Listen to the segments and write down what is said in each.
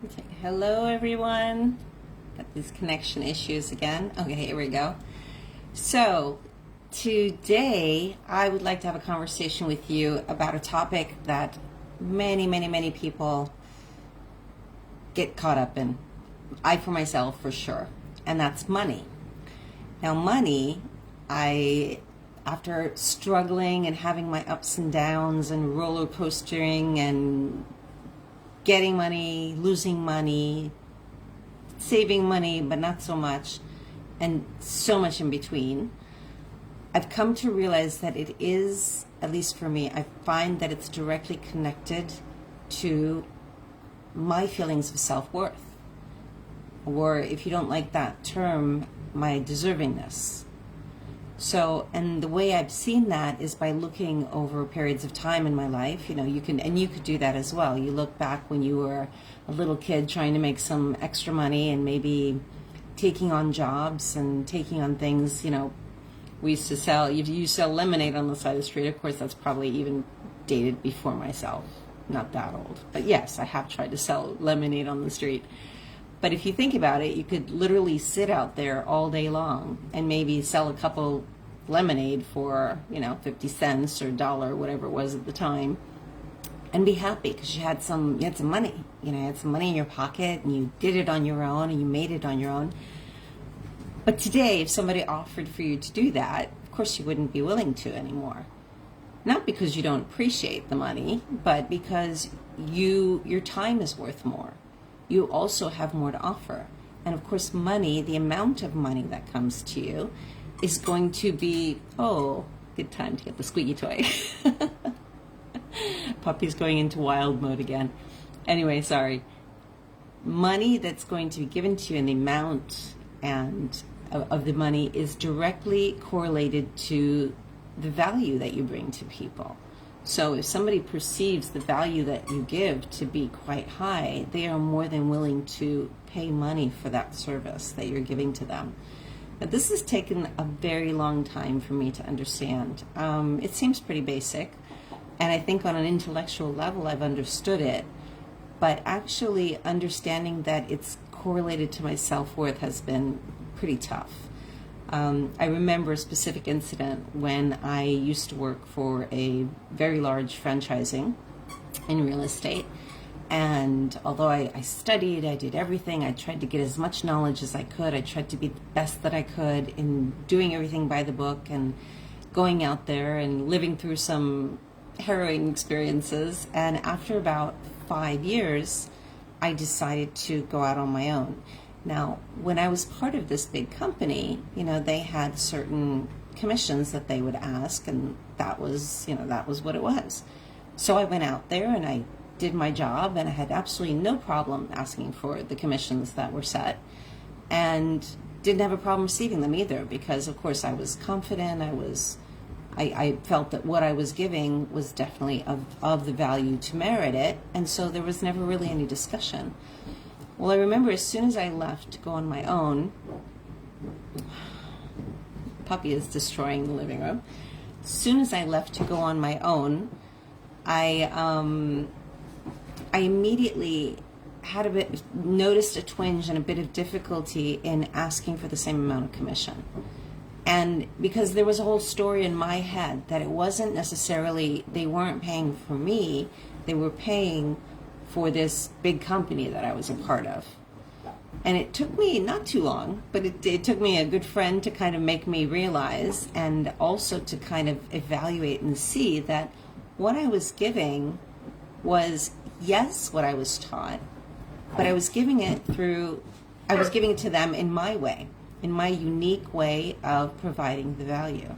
Okay. Hello, everyone. Got these connection issues again. Okay, here we go. So, today I would like to have a conversation with you about a topic that many people get caught up in. I, for myself, for sure. And that's money. Now, money, after struggling and having my ups and downs and roller coastering and getting money, losing money, saving money, but not so much, and so much in between, I've come to realize that it is, at least for me, I find that it's directly connected to my feelings of self-worth. Or if you don't like that term, my deservingness. So, and the way I've seen that is by looking over periods of time in my life. You could do that as well. You look back when you were a little kid trying to make some extra money and maybe taking on jobs and taking on things. We used to sell, you sell lemonade on the side of the street. Of course, that's probably even dated before myself. Not that old. But yes, I have tried to sell lemonade on the street. But if you think about it, you could literally sit out there all day long and maybe sell a couple lemonade for, 50 cents or $1, whatever it was at the time, and be happy because you had some money. You had some money in your pocket and you did it on your own and you made it on your own. But today, if somebody offered for you to do that, of course you wouldn't be willing to anymore. Not because you don't appreciate the money, but because your time is worth more. You also have more to offer. And of course, money, the amount of money that comes to you is going to be, good time to get the squeaky toy. Puppy's going into wild mode again. Anyway, sorry. Money that's going to be given to you and the amount of the money is directly correlated to the value that you bring to people. So if somebody perceives the value that you give to be quite high, they are more than willing to pay money for that service that you're giving to them. But this has taken a very long time for me to understand. It seems pretty basic, and I think on an intellectual level I've understood it, but actually understanding that it's correlated to my self-worth has been pretty tough. I remember a specific incident when I used to work for a very large franchising in real estate. And although I studied, I did everything, I tried to get as much knowledge as I could. I tried to be the best that I could in doing everything by the book and going out there and living through some harrowing experiences. And after about 5 years, I decided to go out on my own. Now, when I was part of this big company, they had certain commissions that they would ask, and that was what it was. So I went out there and I did my job, and I had absolutely no problem asking for the commissions that were set, and didn't have a problem receiving them either, because of course I was confident. I felt that what I was giving was definitely of the value to merit it, and so there was never really any discussion. Well, I remember as soon as I left to go on my own, puppy is destroying the living room. As soon as I left to go on my own, I immediately noticed a twinge and a bit of difficulty in asking for the same amount of commission. And because there was a whole story in my head that it wasn't necessarily, they weren't paying for me, they were paying for this big company that I was a part of. And it took me not too long, but it took me a good friend to kind of make me realize, and also to kind of evaluate and see that what I was giving was, yes, what I was taught, but I was giving it to them in my way, in my unique way of providing the value.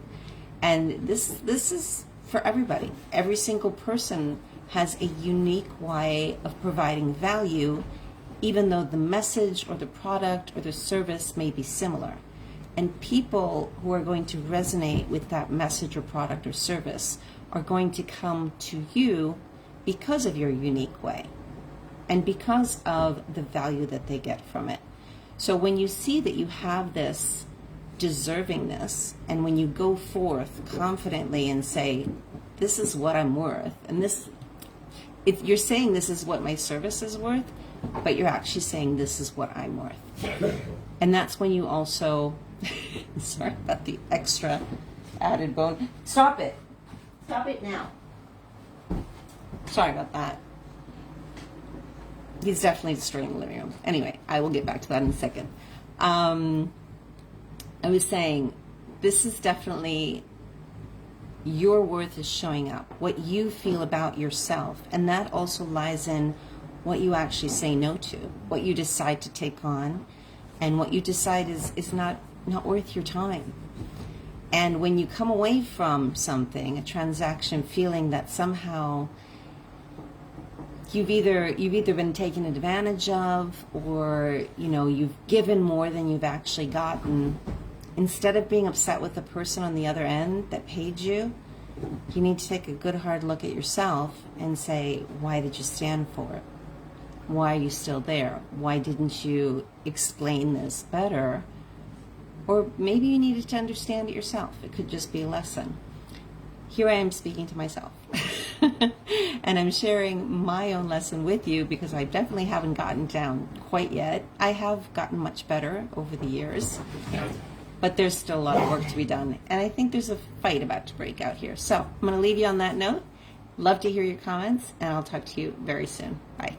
And this is for everybody. Every single person has a unique way of providing value, even though the message or the product or the service may be similar. And people who are going to resonate with that message or product or service are going to come to you because of your unique way and because of the value that they get from it. So when you see that you have this deservingness, and when you go forth confidently and say, this is what I'm worth, and you're saying this is what my service is worth, but you're actually saying, this is what I'm worth. And that's when you also, sorry about the extra added bone. Stop it. Stop it now. Sorry about that. He's definitely destroying the living room. Anyway, I will get back to that in a second. I was saying, this is definitely, your worth is showing up, what you feel about yourself. And that also lies in what you actually say no to, what you decide to take on, and what you decide is not worth your time. And when you come away from something, a transaction, feeling that somehow you've either been taken advantage of, or you've given more than you've actually gotten, instead of being upset with the person on the other end that paid you, you need to take a good hard look at yourself and say, why did you stand for it? Why are you still there? Why didn't you explain this better? Or maybe you needed to understand it yourself. It could just be a lesson. Here I am speaking to myself. And I'm sharing my own lesson with you, because I definitely haven't gotten down quite yet. I have gotten much better over the years, but there's still a lot of work to be done. And I think there's a fight about to break out here. So I'm going to leave you on that note. Love to hear your comments, and I'll talk to you very soon. Bye.